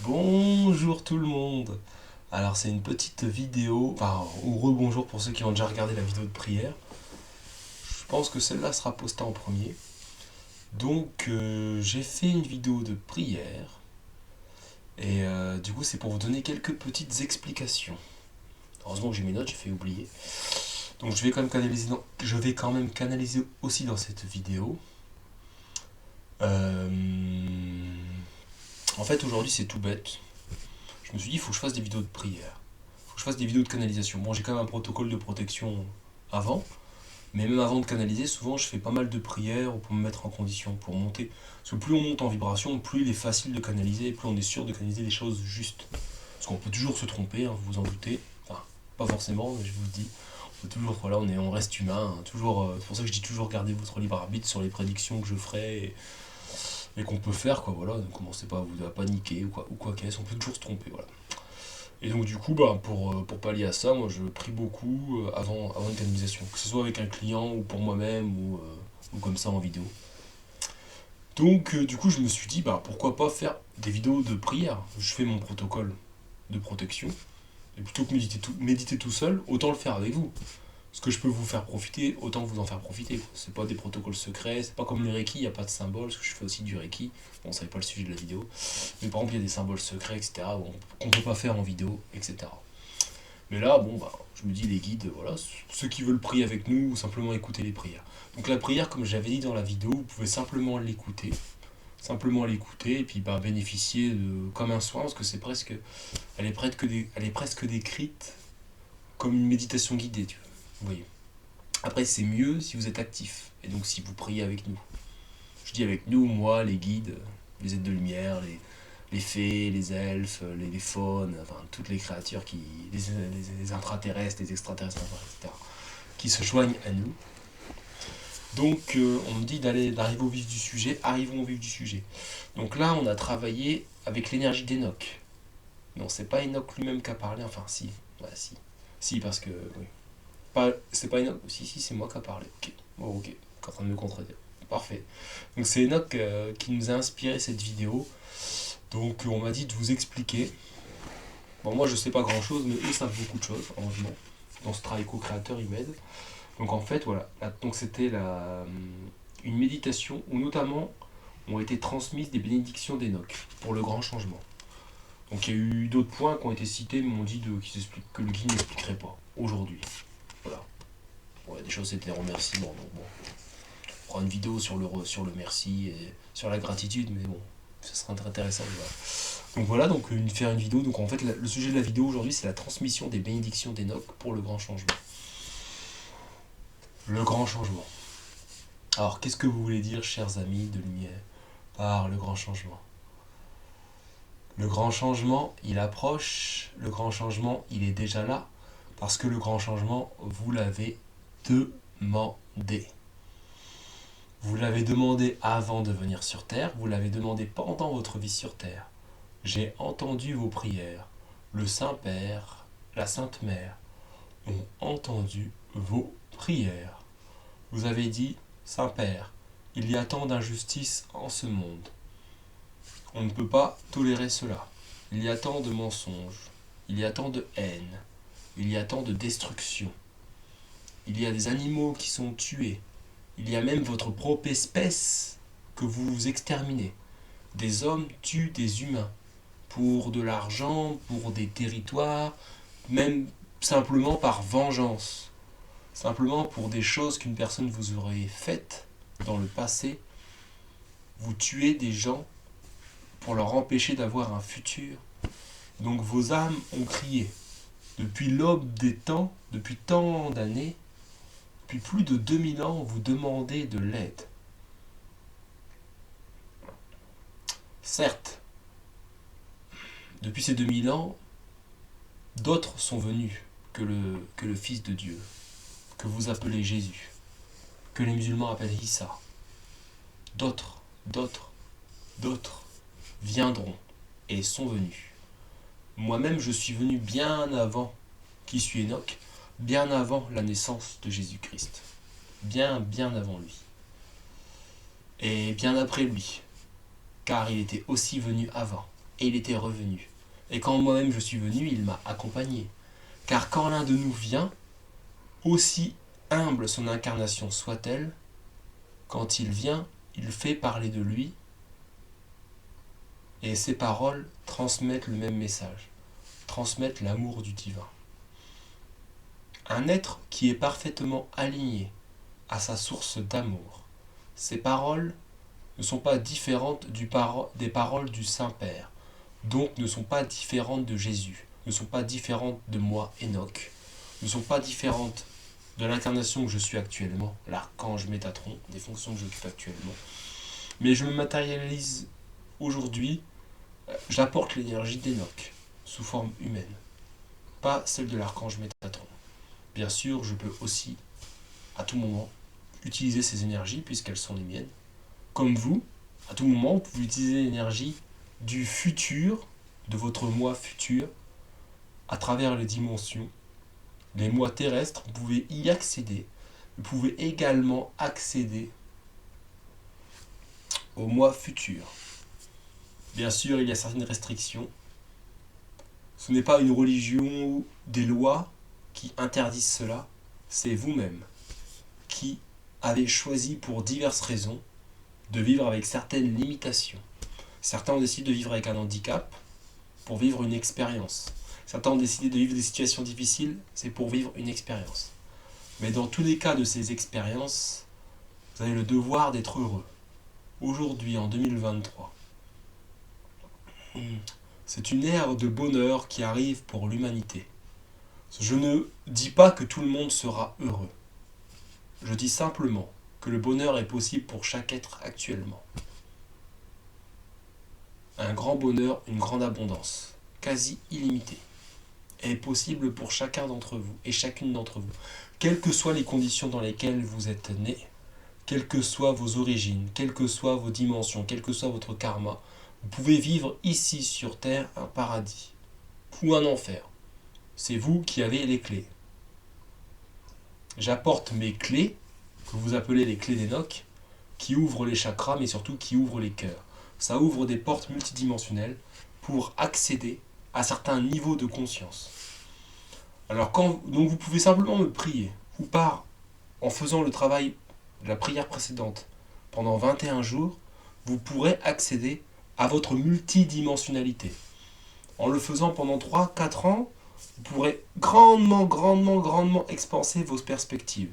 Bonjour tout le monde. Alors c'est une petite vidéo, ou rebonjour pour ceux qui ont déjà regardé la vidéo de prière. Je pense que celle-là sera postée en premier. Donc j'ai fait une vidéo de prière et du coup c'est pour vous donner quelques petites explications. Heureusement que j'ai mes notes, j'ai fait oublier. Donc je vais quand même canaliser aussi dans cette vidéo. Euh, En fait aujourd'hui c'est tout bête. Je me suis dit il faut que je fasse des vidéos de prière. Faut que je fasse des vidéos de canalisation. Bon, j'ai quand même un protocole de protection avant, mais même avant de canaliser, souvent je fais pas mal de prières pour me mettre en condition, pour monter. Parce que plus on monte en vibration, plus il est facile de canaliser, et plus on est sûr de canaliser les choses justes. Parce qu'on peut toujours se tromper, hein, vous vous en doutez. Enfin, pas forcément, mais je vous le dis. On peut toujours, voilà, on reste humain. Hein, toujours, c'est pour ça que je dis toujours gardez votre libre arbitre sur les prédictions que je ferai et qu'on peut faire, quoi. Voilà, ne commencez pas à paniquer ou quoi qu'est-ce. On peut toujours se tromper, voilà. Et donc du coup, pour pallier à ça, moi je prie beaucoup avant une canalisation, que ce soit avec un client ou pour moi-même ou comme ça en vidéo. Donc du coup je me suis dit, pourquoi pas faire des vidéos de prière. Je fais mon protocole de protection, et plutôt que méditer tout seul, autant le faire avec vous. Ce que je peux vous faire profiter, autant vous en faire profiter. C'est pas des protocoles secrets, c'est pas comme le Reiki, il n'y a pas de symbole, parce que je fais aussi du Reiki. Bon, ça n'est pas le sujet de la vidéo. Mais par exemple, il y a des symboles secrets, etc., qu'on peut pas faire en vidéo, etc. Mais là, je me dis, les guides, voilà, ceux qui veulent prier avec nous, ou simplement écouter les prières. Donc la prière, comme j'avais dit dans la vidéo, vous pouvez simplement l'écouter, et puis bénéficier comme un soin, parce que elle est presque décrite comme une méditation guidée, tu vois. Vous voyez. Après, c'est mieux si vous êtes actif, et donc si vous priez avec nous. Je dis avec nous, moi, les guides, les êtres de lumière, les fées, les elfes, les faunes, enfin toutes les créatures les intraterrestres, les extraterrestres, etc., qui se joignent à nous. Donc on me dit d'arriver au vif du sujet, arrivons au vif du sujet. Donc là, on a travaillé avec l'énergie d'Enoch. Non, c'est pas Enoch lui-même qui a parlé, enfin si, ouais, si. Si, parce que, oui. C'est pas Enoch, si, c'est moi qui a parlé. Ok, bon, ok, en train de me contredire. Parfait. Donc c'est Enoch qui nous a inspiré cette vidéo. Donc on m'a dit de vous expliquer. Bon, moi je sais pas grand chose, mais eux savent beaucoup de choses, heureusement. Dans ce travail co-créateur, ils m'aident. Donc en fait, voilà. Donc c'était une méditation où notamment ont été transmises des bénédictions d'Enoch pour le grand changement. Donc il y a eu d'autres points qui ont été cités, mais m'ont dit que le guide n'expliquerait pas aujourd'hui. Voilà. Ouais, des choses c'était remerciements. Donc bon, on fera une vidéo sur le merci et sur la gratitude, mais bon, ça sera très intéressant. Voilà. Donc voilà, faire une vidéo. Donc en fait, le sujet de la vidéo aujourd'hui, c'est la transmission des bénédictions d'Enoch pour le grand changement. Le grand changement. Alors, qu'est-ce que vous voulez dire, chers amis de lumière, par le grand changement? Le grand changement, il approche. Le grand changement, il est déjà là. Parce que le grand changement, vous l'avez demandé. Vous l'avez demandé avant de venir sur Terre. Vous l'avez demandé pendant votre vie sur Terre. J'ai entendu vos prières. Le Saint-Père, la Sainte Mère ont entendu vos prières. Vous avez dit, Saint-Père, il y a tant d'injustice en ce monde. On ne peut pas tolérer cela. Il y a tant de mensonges. Il y a tant de haine. Il y a tant de destruction. Il y a des animaux qui sont tués. Il y a même votre propre espèce que vous exterminez. Des hommes tuent des humains. Pour de l'argent, pour des territoires, même simplement par vengeance. Simplement pour des choses qu'une personne vous aurait faites dans le passé. Vous tuez des gens pour leur empêcher d'avoir un futur. Donc vos âmes ont crié. Depuis l'aube des temps, depuis tant d'années, depuis plus de 2000 ans, vous demandez de l'aide. Certes, depuis ces 2000 ans, d'autres sont venus que le Fils de Dieu, que vous appelez Jésus, que les musulmans appellent Issa. D'autres viendront et sont venus. Moi-même, je suis venu bien avant qui suis Enoch, bien avant la naissance de Jésus-Christ. Bien avant lui. Et bien après lui, car il était aussi venu avant. et il était revenu. Et quand moi-même je suis venu, il m'a accompagné. Car quand l'un de nous vient, aussi humble son incarnation soit-elle, quand il vient, il fait parler de lui, et ses paroles transmettent le même message, transmettent l'amour du divin. Un être qui est parfaitement aligné à sa source d'amour. Ses paroles ne sont pas différentes des paroles du Saint-Père, donc ne sont pas différentes de Jésus, ne sont pas différentes de moi, Enoch, ne sont pas différentes de l'incarnation que je suis actuellement, l'archange Métatron, des fonctions que j'occupe actuellement. Mais je me matérialise aujourd'hui, j'apporte l'énergie d'Enoch, sous forme humaine, pas celle de l'archange Métatron. Bien sûr, je peux aussi, à tout moment, utiliser ces énergies, puisqu'elles sont les miennes. Comme vous, à tout moment, vous pouvez utiliser l'énergie du futur, de votre moi futur, à travers les dimensions. Les mois terrestres, vous pouvez y accéder. Vous pouvez également accéder au mois futur. Bien sûr, il y a certaines restrictions. Ce n'est pas une religion ou des lois qui interdisent cela, c'est vous-même qui avez choisi pour diverses raisons de vivre avec certaines limitations. Certains ont décidé de vivre avec un handicap pour vivre une expérience. Certains ont décidé de vivre des situations difficiles, c'est pour vivre une expérience. Mais dans tous les cas de ces expériences, vous avez le devoir d'être heureux. Aujourd'hui, en 2023, c'est une ère de bonheur qui arrive pour l'humanité. Je ne dis pas que tout le monde sera heureux. Je dis simplement que le bonheur est possible pour chaque être actuellement. Un grand bonheur, une grande abondance, quasi illimitée, est possible pour chacun d'entre vous et chacune d'entre vous. Quelles que soient les conditions dans lesquelles vous êtes nés, quelles que soient vos origines, quelles que soient vos dimensions, quel que soit votre karma, vous pouvez vivre ici sur Terre un paradis ou un enfer. C'est vous qui avez les clés. J'apporte mes clés, que vous appelez les clés d'Enoch, qui ouvrent les chakras, mais surtout qui ouvrent les cœurs. Ça ouvre des portes multidimensionnelles pour accéder à certains niveaux de conscience. Alors donc vous pouvez simplement me prier, ou en faisant le travail de la prière précédente pendant 21 jours, vous pourrez accéder à votre multidimensionnalité. En le faisant pendant 3-4 ans, vous pourrez grandement expanser vos perspectives.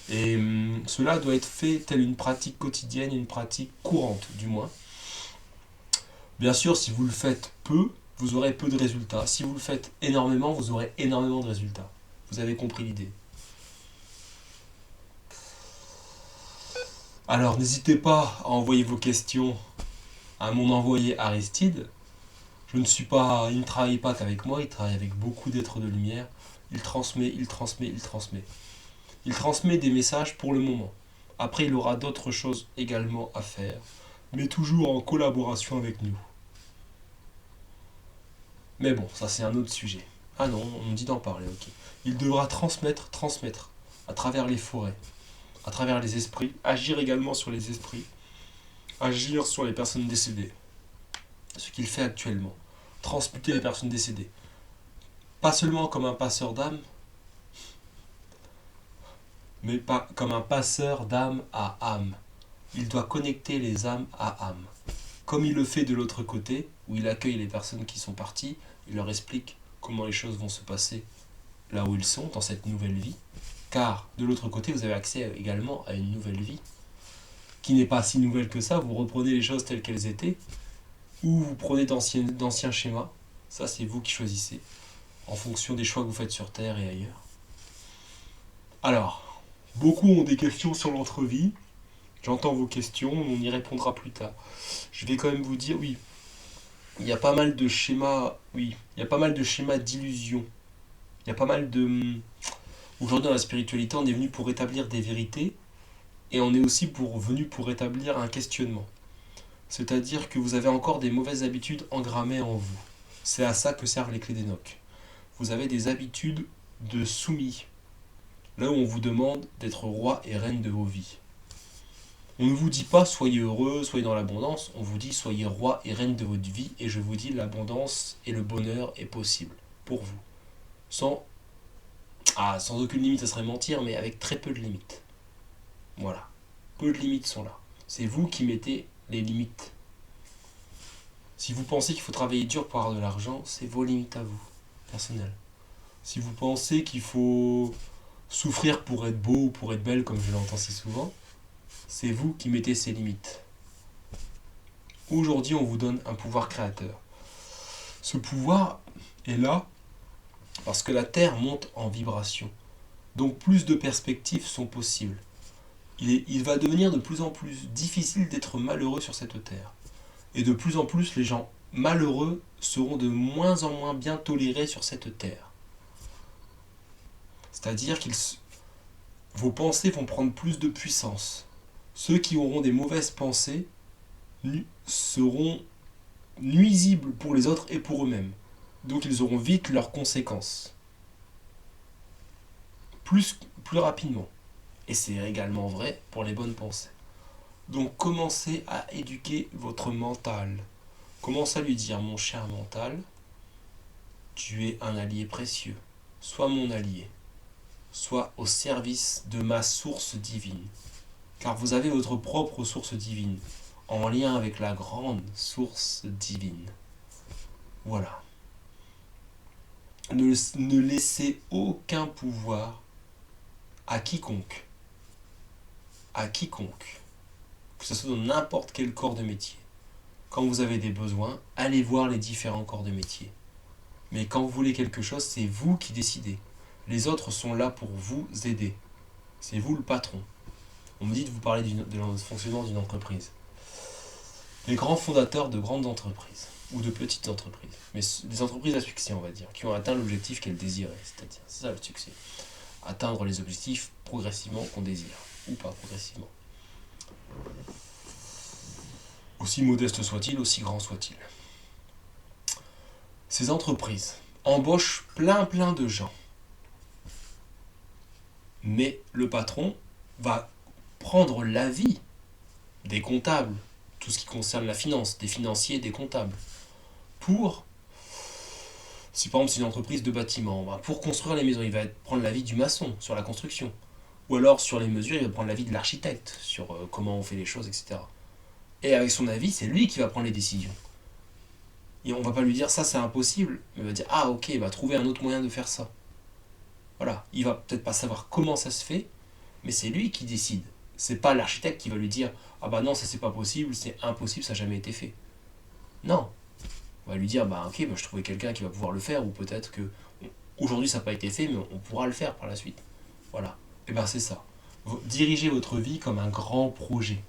Et cela doit être fait telle une pratique quotidienne, une pratique courante du moins. Bien sûr, si vous le faites peu, vous aurez peu de résultats. Si vous le faites énormément, vous aurez énormément de résultats. Vous avez compris l'idée. Alors, n'hésitez pas à envoyer vos questions à mon envoyé Aristide. Il ne travaille pas qu'avec moi, il travaille avec beaucoup d'êtres de lumière. Il transmet. Il transmet des messages pour le moment. Après, il aura d'autres choses également à faire, mais toujours en collaboration avec nous. Mais bon, ça c'est un autre sujet. Ah non, on me dit d'en parler, ok. Il devra transmettre, à travers les forêts, à travers les esprits, agir également sur les esprits, agir sur les personnes décédées. Ce qu'il fait actuellement. Transmuter les personnes décédées. Pas seulement comme un passeur d'âme, mais pas comme un passeur d'âme à âme. Il doit connecter les âmes à âme. Comme il le fait de l'autre côté, où il accueille les personnes qui sont parties, il leur explique comment les choses vont se passer là où ils sont, dans cette nouvelle vie. Car de l'autre côté, vous avez accès également à une nouvelle vie, qui n'est pas si nouvelle que ça. Vous reprenez les choses telles qu'elles étaient, ou vous prenez d'anciens schémas. Ça, c'est vous qui choisissez, en fonction des choix que vous faites sur Terre et ailleurs. Alors, beaucoup ont des questions sur l'entrevie. J'entends vos questions, on y répondra plus tard. Je vais quand même vous dire, oui, il y a pas mal de schémas, d'illusions. Il y a pas mal de... Aujourd'hui, dans la spiritualité, on est venu pour établir des vérités, et on est aussi venu pour établir un questionnement. C'est-à-dire que vous avez encore des mauvaises habitudes engrammées en vous. C'est à ça que servent les clés d'Enoch. Vous avez des habitudes de soumis, là où on vous demande d'être roi et reine de vos vies. On ne vous dit pas soyez heureux, soyez dans l'abondance, on vous dit soyez roi et reine de votre vie, et je vous dis l'abondance et le bonheur est possible pour vous. Sans, sans aucune limite, ça serait mentir, mais avec très peu de limites. Voilà. Peu de limites sont là. C'est vous qui mettez les limites. Si vous pensez qu'il faut travailler dur pour avoir de l'argent, c'est vos limites à vous, personnelles. Si vous pensez qu'il faut souffrir pour être beau ou pour être belle, comme je l'entends si souvent, c'est vous qui mettez ces limites. Aujourd'hui, on vous donne un pouvoir créateur. Ce pouvoir est là parce que la Terre monte en vibration. Donc plus de perspectives sont possibles. Il va devenir de plus en plus difficile d'être malheureux sur cette Terre. Et de plus en plus, les gens malheureux seront de moins en moins bien tolérés sur cette Terre. C'est-à-dire que vos pensées vont prendre plus de puissance. Ceux qui auront des mauvaises pensées seront nuisibles pour les autres et pour eux-mêmes. Donc ils auront vite leurs conséquences. Plus rapidement. Et c'est également vrai pour les bonnes pensées. Donc commencez à éduquer votre mental. Commencez à lui dire, mon cher mental, tu es un allié précieux. Sois mon allié. Sois au service de ma source divine. Car vous avez votre propre source divine, en lien avec la grande source divine. Voilà. Ne laissez aucun pouvoir à quiconque. À quiconque. Que ce soit dans n'importe quel corps de métier. Quand vous avez des besoins, allez voir les différents corps de métier. Mais quand vous voulez quelque chose, c'est vous qui décidez. Les autres sont là pour vous aider. C'est vous le patron. On me dit de vous parler de fonctionnement d'une entreprise. Les grands fondateurs de grandes entreprises, ou de petites entreprises, mais des entreprises à succès, on va dire, qui ont atteint l'objectif qu'elles désiraient, c'est-à-dire, c'est ça le succès. Atteindre les objectifs progressivement qu'on désire, ou pas progressivement. Aussi modeste soit-il, aussi grand soit-il. Ces entreprises embauchent plein de gens. Mais le patron va prendre l'avis des comptables, tout ce qui concerne la finance, des financiers, des comptables, pour, si par exemple c'est une entreprise de bâtiment, pour construire les maisons, il va prendre l'avis du maçon sur la construction. Ou alors sur les mesures, il va prendre l'avis de l'architecte sur comment on fait les choses, etc. Et avec son avis, c'est lui qui va prendre les décisions. Et on va pas lui dire ça c'est impossible, mais il va dire ah ok, il va trouver un autre moyen de faire ça. Voilà, il va peut-être pas savoir comment ça se fait, mais c'est lui qui décide. C'est pas l'architecte qui va lui dire ah bah non ça c'est pas possible, c'est impossible, ça n'a jamais été fait. Non, on va lui dire bah ok, bah, je trouvais quelqu'un qui va pouvoir le faire, ou peut-être que aujourd'hui ça n'a pas été fait, mais on pourra le faire par la suite. Voilà, et ben c'est ça. Dirigez votre vie comme un grand projet,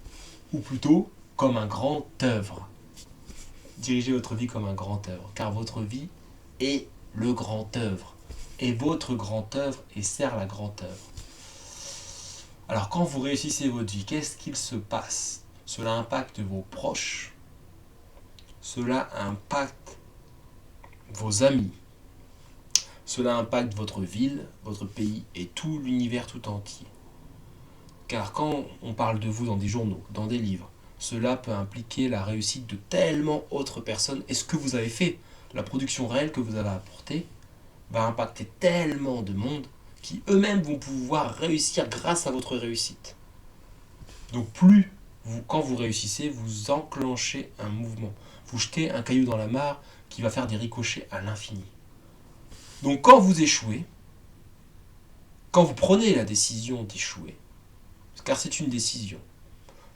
ou plutôt comme un grand œuvre. Dirigez votre vie comme un grand œuvre, car votre vie est le grand œuvre. Et votre grand œuvre et sert la grande œuvre. Alors quand vous réussissez votre vie, qu'est-ce qu'il se passe? Cela impacte vos proches, cela impacte vos amis, cela impacte votre ville, votre pays et tout l'univers tout entier. Car quand on parle de vous dans des journaux, dans des livres, cela peut impliquer la réussite de tellement d'autres personnes. Et ce que vous avez fait, la production réelle que vous avez apportée, va impacter tellement de monde qui eux-mêmes vont pouvoir réussir grâce à votre réussite. Donc quand vous réussissez, vous enclenchez un mouvement. Vous jetez un caillou dans la mare qui va faire des ricochets à l'infini. Donc quand vous échouez, quand vous prenez la décision d'échouer, car c'est une décision,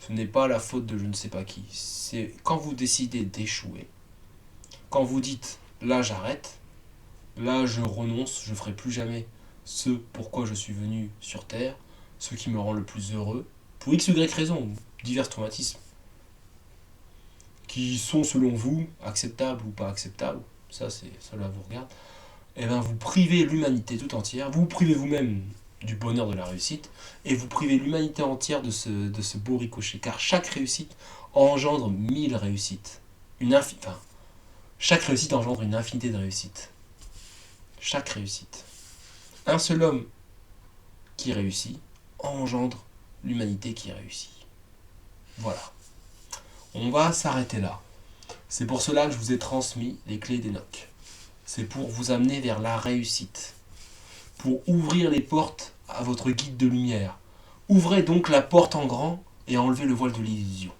ce n'est pas la faute de je ne sais pas qui, c'est quand vous décidez d'échouer, quand vous dites là j'arrête, là, je renonce, je ne ferai plus jamais ce pourquoi je suis venu sur Terre, ce qui me rend le plus heureux, pour x, y raisons, divers traumatismes, qui sont selon vous acceptables ou pas acceptables, ça vous regarde, et bien vous privez l'humanité tout entière, vous privez vous-même du bonheur de la réussite, et vous privez l'humanité entière de ce beau ricochet, car chaque réussite engendre 1000 réussites. Chaque réussite engendre une infinité de réussites. Chaque réussite. Un seul homme qui réussit engendre l'humanité qui réussit. Voilà. On va s'arrêter là. C'est pour cela que je vous ai transmis les clés d'Enoch. C'est pour vous amener vers la réussite. Pour ouvrir les portes à votre guide de lumière. Ouvrez donc la porte en grand et enlevez le voile de l'illusion.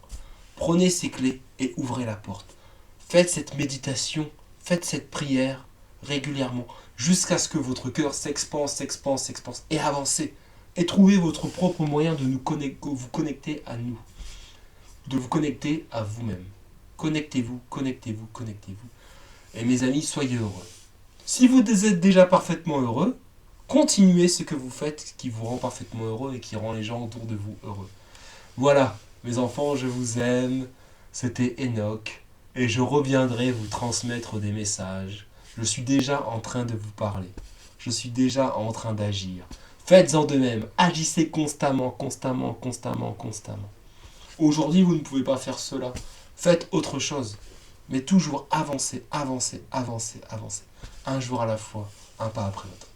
Prenez ces clés et ouvrez la porte. Faites cette méditation, faites cette prière régulièrement, jusqu'à ce que votre cœur s'expanse et avancez. Et trouvez votre propre moyen de vous connecter à nous, de vous connecter à vous-même. Connectez-vous, connectez-vous, connectez-vous. Et mes amis, soyez heureux. Si vous êtes déjà parfaitement heureux, continuez ce que vous faites qui vous rend parfaitement heureux et qui rend les gens autour de vous heureux. Voilà, mes enfants, je vous aime. C'était Enoch. Et je reviendrai vous transmettre des messages. Je suis déjà en train de vous parler. Je suis déjà en train d'agir. Faites-en de même. Agissez constamment, constamment, constamment, constamment. Aujourd'hui, vous ne pouvez pas faire cela. Faites autre chose. Mais toujours avancez, avancez, avancez, avancez. Un jour à la fois, un pas après l'autre.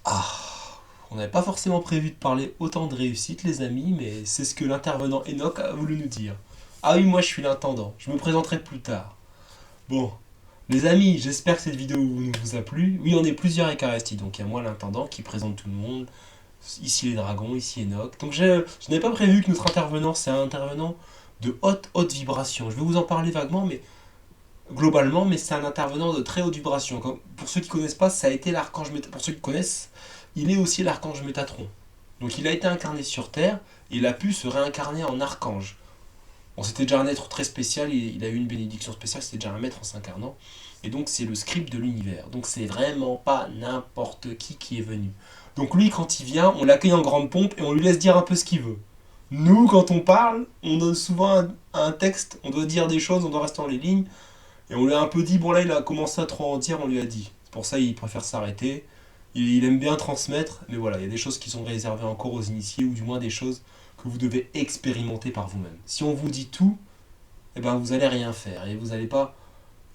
Ah, on n'avait pas forcément prévu de parler autant de réussite, les amis, mais c'est ce que l'intervenant Enoch a voulu nous dire. Ah oui, moi je suis l'intendant. Je me présenterai plus tard. Bon, les amis, j'espère que cette vidéo vous a plu. Oui, on est plusieurs avec Aresti, donc il y a moi l'intendant qui présente tout le monde. Ici les dragons, ici Enoch. Donc je n'avais pas prévu que notre intervenant, c'est un intervenant de haute vibration. Je vais vous en parler vaguement, mais globalement, mais c'est un intervenant de très haute vibration. Comme, pour ceux qui ne connaissent pas, ça a été l'archange Métatron. Pour ceux qui connaissent, il est aussi l'archange Métatron. Donc il a été incarné sur Terre, et il a pu se réincarner en archange. Bon, c'était déjà un être très spécial, il a eu une bénédiction spéciale, c'était déjà un maître en s'incarnant. Et donc c'est le script de l'univers. Donc c'est vraiment pas n'importe qui est venu. Donc lui, quand il vient, on l'accueille en grande pompe et on lui laisse dire un peu ce qu'il veut. Nous, quand on parle, on donne souvent un texte, on doit dire des choses, on doit rester dans les lignes. Et on lui a un peu dit, bon là il a commencé à trop en dire, on lui a dit. C'est pour ça il préfère s'arrêter. Il aime bien transmettre, mais voilà, il y a des choses qui sont réservées encore aux initiés, ou du moins des choses que vous devez expérimenter par vous-même. Si on vous dit tout, eh ben vous allez rien faire. Et vous allez pas.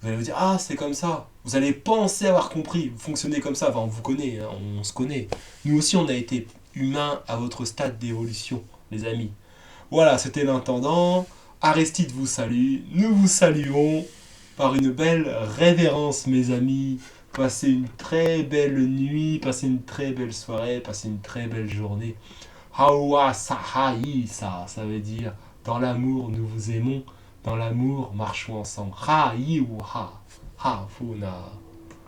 Vous allez vous dire, ah c'est comme ça. Vous allez penser avoir compris. Vous fonctionnez comme ça. Enfin, on vous connaît, hein, on se connaît. Nous aussi on a été humains à votre stade d'évolution, les amis. Voilà, c'était l'intendant. Aristide vous salue. Nous vous saluons par une belle révérence, mes amis. Passez une très belle nuit, passez une très belle soirée, passez une très belle journée. Hawa Sahaï, ça veut dire dans l'amour nous vous aimons, dans l'amour marchons ensemble. Ha, yi, ou ha, ha, funa.